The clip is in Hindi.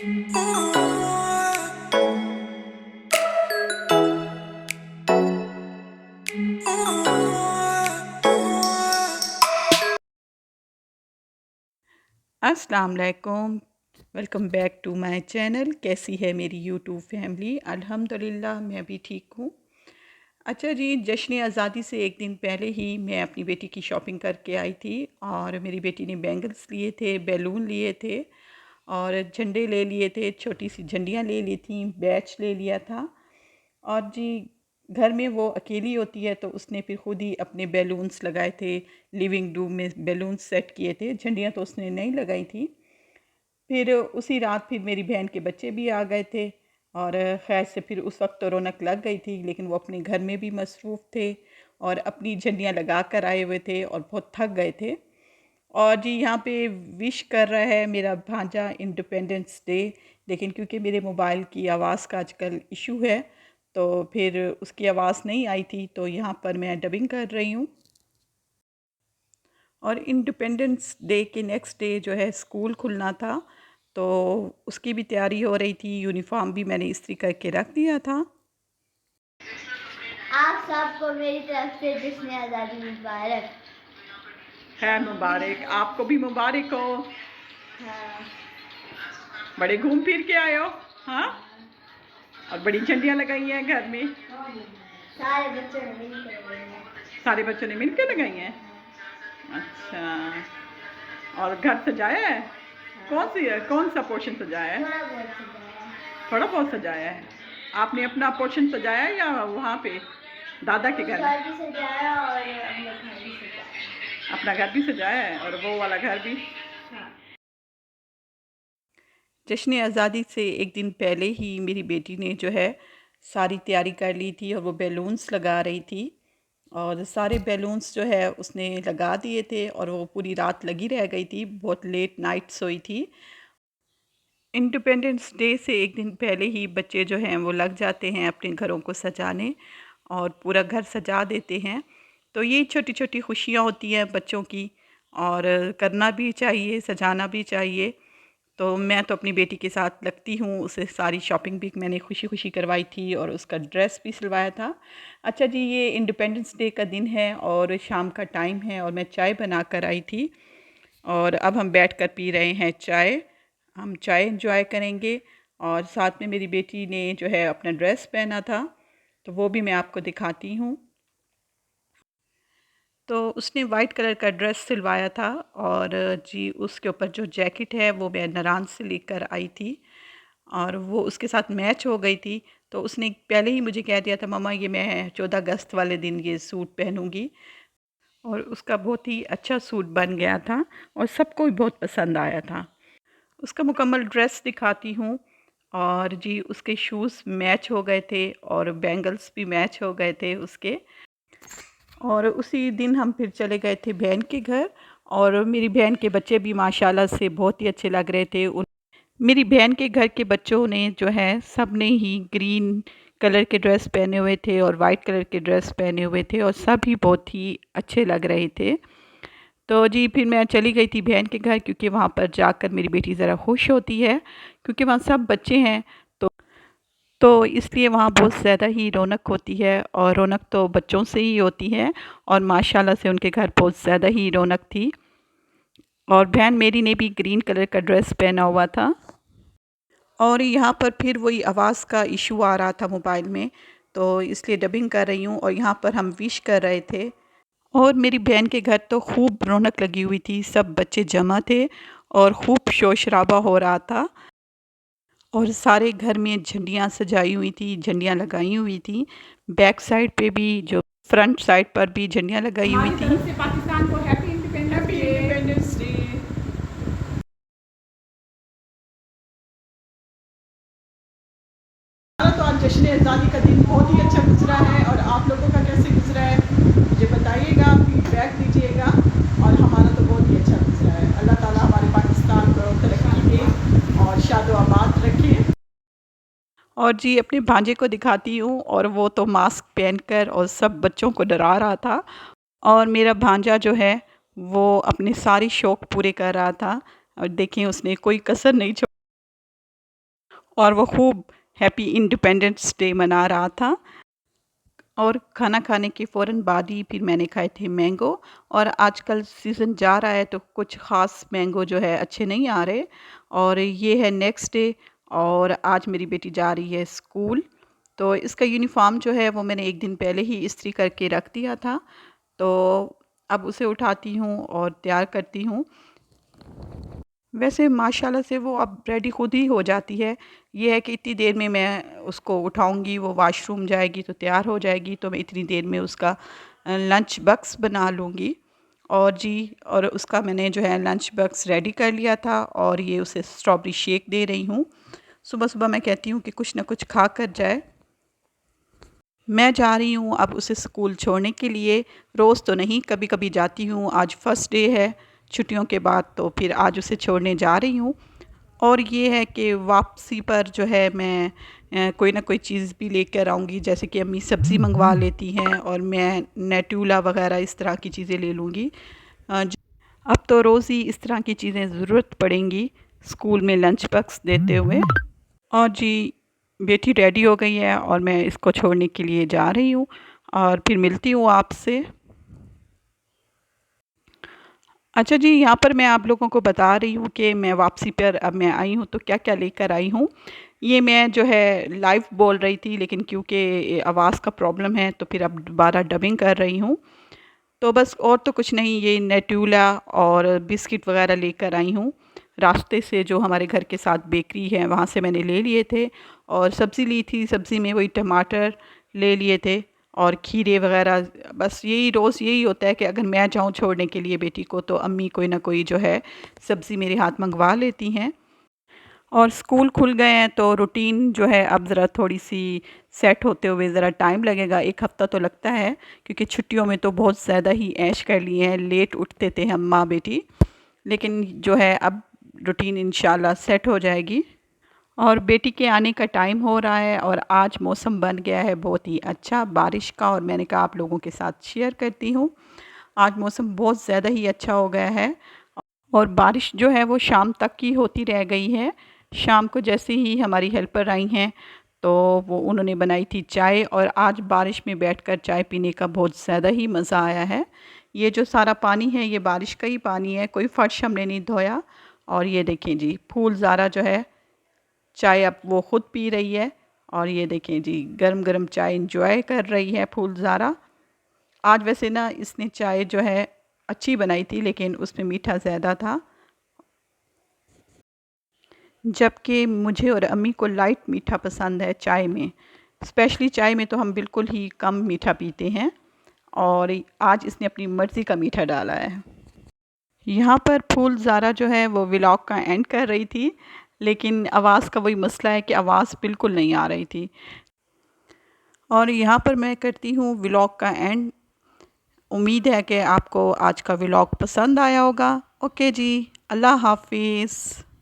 अस्सलाम वालेकुम। Welcome back to my channel. कैसी है मेरी यूट्यूब फैमिली? अल्हम्दुलिल्लाह मैं भी ठीक हूँ। अच्छा जी, जश्न आज़ादी से एक दिन पहले ही मैं अपनी बेटी की शॉपिंग करके आई थी और मेरी बेटी ने बैंगल्स लिए थे, बैलून लिए थे और झंडे ले लिए थे, छोटी सी झंडियाँ ले ली थी, बैच ले लिया था। और जी, घर में वो अकेली होती है तो उसने फिर खुद ही अपने बैलून्स लगाए थे, लिविंग रूम में बैलून्स सेट किए थे, झंडियाँ तो उसने नहीं लगाई थी। फिर उसी रात फिर मेरी बहन के बच्चे भी आ गए थे और खैर से फिर उस वक्त तो रौनक लग गई थी, लेकिन वो अपने घर में भी मसरूफ़ थे और अपनी झंडियाँ लगा कर आए हुए थे और बहुत थक गए थे। और जी, यहाँ पे विश कर रहा है मेरा भांजा इंडिपेंडेंस डे, लेकिन क्योंकि मेरे मोबाइल की आवाज़ का आजकल इशू है तो फिर उसकी आवाज़ नहीं आई थी, तो यहाँ पर मैं डबिंग कर रही हूँ। और इंडिपेंडेंस डे के नेक्स्ट डे जो है स्कूल खुलना था, तो उसकी भी तैयारी हो रही थी। यूनिफॉर्म भी मैंने इस्त्री करके रख दिया था। आप सबको मेरी तरफ से जश्न आज़ादी मुबारक। खैर मुबारक, आपको भी मुबारक हो। हाँ। बड़े घूम फिर के आए हो। हाँ, और बड़ी झंडियाँ लगाई हैं घर में। सारे बच्चों ने मिलकर लगाई है। सारे बच्चों ने मिलकर लगाई हैं। अच्छा, और घर सजाया है? कौन सा पोर्शन सजाया है? थोड़ा बहुत सजाया है। थोड़ा बहुत सजाया है। आपने अपना पोर्शन सजाया है या वहाँ पे दादा के घर में? घर भी सजाया और अपने घर भी सजाया। अपना घर भी सजाया है और वो वाला घर भी। हाँ। जश्न आज़ादी से एक दिन पहले ही मेरी बेटी ने जो है सारी तैयारी कर ली थी और वो बैलून्स लगा रही थी और सारे बैलून्स जो है उसने लगा दिए थे और वो पूरी रात लगी रह गई थी, बहुत लेट नाइट सोई थी। इंडिपेंडेंस डे से एक दिन पहले ही बच्चे जो हैं वो लग जाते हैं अपने घरों को सजाने और पूरा घर सजा देते हैं। तो ये छोटी छोटी खुशियाँ होती हैं बच्चों की और करना भी चाहिए, सजाना भी चाहिए। तो मैं तो अपनी बेटी के साथ लगती हूँ, उसे सारी शॉपिंग भी मैंने खुशी खुशी करवाई थी और उसका ड्रेस भी सिलवाया था। अच्छा जी, ये इंडिपेंडेंस डे का दिन है और शाम का टाइम है और मैं चाय बना कर आई थी और अब हम बैठ कर पी रहे हैं चाय। हम चाय एंजॉय करेंगे और साथ में मेरी बेटी ने जो है अपना ड्रेस पहना था, तो वो भी मैं आपको दिखाती हूँ। तो उसने वाइट कलर का ड्रेस सिलवाया था और जी उसके ऊपर जो जैकेट है वो मैं नाराज से लेकर आई थी और वो उसके साथ मैच हो गई थी। तो उसने पहले ही मुझे कह दिया था, मम्मा ये मैं 14 अगस्त वाले दिन ये सूट पहनूंगी, और उसका बहुत ही अच्छा सूट बन गया था और सबको भी बहुत पसंद आया था। उसका मुकम्मल ड्रेस दिखाती हूँ। और जी उसके शूज़ मैच हो गए थे और बैंगल्स भी मैच हो गए थे उसके। और उसी दिन हम फिर चले गए थे बहन के घर और मेरी बहन के बच्चे भी माशाल्लाह से बहुत ही अच्छे लग रहे थे। उन मेरी बहन के घर के बच्चों ने जो है सब ने ही ग्रीन कलर के ड्रेस पहने हुए थे और वाइट कलर के ड्रेस पहने हुए थे और सब ही बहुत ही अच्छे लग रहे थे। तो जी फिर मैं चली गई थी बहन के घर, क्योंकि वहाँ पर जाकर मेरी बेटी ज़रा खुश होती है, क्योंकि वहाँ सब बच्चे हैं। तो इसलिए वहाँ बहुत ज़्यादा ही रौनक होती है और रौनक तो बच्चों से ही होती है और माशाल्लाह से उनके घर बहुत ज़्यादा ही रौनक थी। और बहन मेरी ने भी ग्रीन कलर का ड्रेस पहना हुआ था। और यहाँ पर फिर वही आवाज़ का इशू आ रहा था मोबाइल में, तो इसलिए डबिंग कर रही हूँ और यहाँ पर हम विश कर रहे थे। और मेरी बहन के घर तो खूब रौनक लगी हुई थी, सब बच्चे जमा थे और खूब शोर शराबा हो रहा था और सारे घर में झंडियाँ सजाई हुई थी, झंडियाँ लगाई हुई थी। बैक साइड पे भी, जो फ्रंट साइड पर भी झंडियाँ लगाई हुई थी। से पाकिस्तान को हैप्पी इंडिपेंडेंस डे। तो आज जश्न आज़ादी का दिन बहुत ही अच्छा गुजरा है और आप लोगों का कैसे गुजरा है मुझे बताइएगा, फीडबैक दीजिएगा। और हमारा तो बहुत ही अच्छा गुजरा है। अल्लाह ताला हमारे पाकिस्तान को तरक्की दे और शादो आबाद रखे। और जी अपने भांजे को दिखाती हूँ और वो तो मास्क पहनकर और सब बच्चों को डरा रहा था और मेरा भांजा जो है वो अपने सारे शौक़ पूरे कर रहा था और देखिए उसने कोई कसर नहीं छोड़ी। और वो खूब हैप्पी इंडिपेंडेंस डे मना रहा था। और खाना खाने के फ़ौरन बाद ही फिर मैंने खाए थे मैंगो। और आजकल सीज़न जा रहा है तो कुछ ख़ास मैंगो जो है अच्छे नहीं आ रहे। और ये है नेक्स्ट डे और आज मेरी बेटी जा रही है स्कूल। तो इसका यूनिफ़ॉर्म जो है वो मैंने एक दिन पहले ही इस्त्री करके रख दिया था। तो अब उसे उठाती हूँ और तैयार करती हूँ। वैसे माशाल्लाह से वो अब रेडी खुद ही हो जाती है। ये है कि इतनी देर में मैं उसको उठाऊँगी, वो वॉशरूम जाएगी तो तैयार हो जाएगी, तो मैं इतनी देर में उसका लंच बॉक्स बना लूँगी। और जी, और उसका मैंने जो है लंच बॉक्स रेडी कर लिया था और ये उसे स्ट्रॉबेरी शेक दे रही हूँ। सुबह-सुबह मैं कहती हूँ कि कुछ ना कुछ खा कर जाए। मैं जा रही हूँ अब उसे स्कूल छोड़ने के लिए। रोज़ तो नहीं, कभी-कभी जाती हूँ। आज फर्स्ट डे है छुट्टियों के बाद, तो फिर आज उसे छोड़ने जा रही हूँ। और ये है कि वापसी पर जो है मैं कोई ना कोई चीज़ भी लेकर आऊँगी, जैसे कि अम्मी सब्ज़ी मंगवा लेती हैं और मैं नेटूला वग़ैरह इस तरह की चीज़ें ले लूँगी। अब तो रोज़ ही इस तरह की चीज़ें ज़रूरत पड़ेंगी स्कूल में लंच बॉक्स देते हुए। और जी, बेटी रेडी हो गई है और मैं इसको छोड़ने के लिए जा रही हूँ और फिर मिलती हूँ आपसे। अच्छा जी, यहाँ पर मैं आप लोगों को बता रही हूँ कि मैं वापसी पर अब मैं आई हूँ तो क्या-क्या लेकर आई हूँ। ये मैं जो है लाइव बोल रही थी, लेकिन क्योंकि आवाज़ का प्रॉब्लम है तो फिर अब दोबारा डबिंग कर रही हूँ। तो बस और तो कुछ नहीं, ये नेटूला और बिस्किट वग़ैरह लेकर आई हूँ। रास्ते से जो हमारे घर के साथ बेकरी है वहाँ से मैंने ले लिए थे। और सब्ज़ी ली थी, सब्ज़ी में वही टमाटर ले लिए थे और खीरे वग़ैरह। बस यही रोज़ यही होता है कि अगर मैं जाऊँ छोड़ने के लिए बेटी को तो अम्मी कोई ना कोई जो है सब्ज़ी मेरे हाथ मँगवा लेती हैं। और स्कूल खुल गए हैं तो रूटीन जो है अब ज़रा थोड़ी-सी सेट होते हुए ज़रा टाइम लगेगा, 1 हफ़्ता तो लगता है, क्योंकि छुट्टियों में तो बहुत ज़्यादा ही ऐश कर लिए हैं, लेट उठते थे हम माँ-बेटी। लेकिन जो है अब रूटीन इंशाल्लाह सेट हो जाएगी। और बेटी के आने का टाइम हो रहा है और आज मौसम बन गया है बहुत ही अच्छा बारिश का, और मैंने कहा आप लोगों के साथ शेयर करती हूँ। आज मौसम बहुत ज़्यादा ही अच्छा हो गया है और बारिश जो है वो शाम तक की होती रह गई है। शाम को जैसे ही हमारी हेल्पर आई हैं तो वो उन्होंने बनाई थी चाय, और आज बारिश में बैठकर चाय पीने का बहुत ज़्यादा ही मज़ा आया है। ये जो सारा पानी है ये बारिश का ही पानी है, कोई फ़र्श हमने नहीं धोया। और ये देखें जी, फूल ज़ारा जो है चाय अब वो ख़ुद पी रही है। और ये देखें जी, गरम-गरम चाय एंजॉय कर रही है फूल ज़ारा। आज वैसे ना इसने चाय जो है अच्छी बनाई थी, लेकिन उसमें मीठा ज़्यादा था। जबकि मुझे और अम्मी को लाइट मीठा पसंद है चाय में। स्पेशली चाय में तो हम बिल्कुल ही कम मीठा पीते हैं, और आज इसने अपनी मर्ज़ी का मीठा डाला है। यहाँ पर फूल ज़ारा जो है वो व्लॉग का एंड कर रही थी, लेकिन आवाज़ का वही मसला है कि आवाज़ बिल्कुल नहीं आ रही थी। और यहाँ पर मैं करती हूँ व्लॉग का एंड। उम्मीद है कि आपको आज का व्लॉग पसंद आया होगा। ओके जी, अल्लाह हाफ़िज़।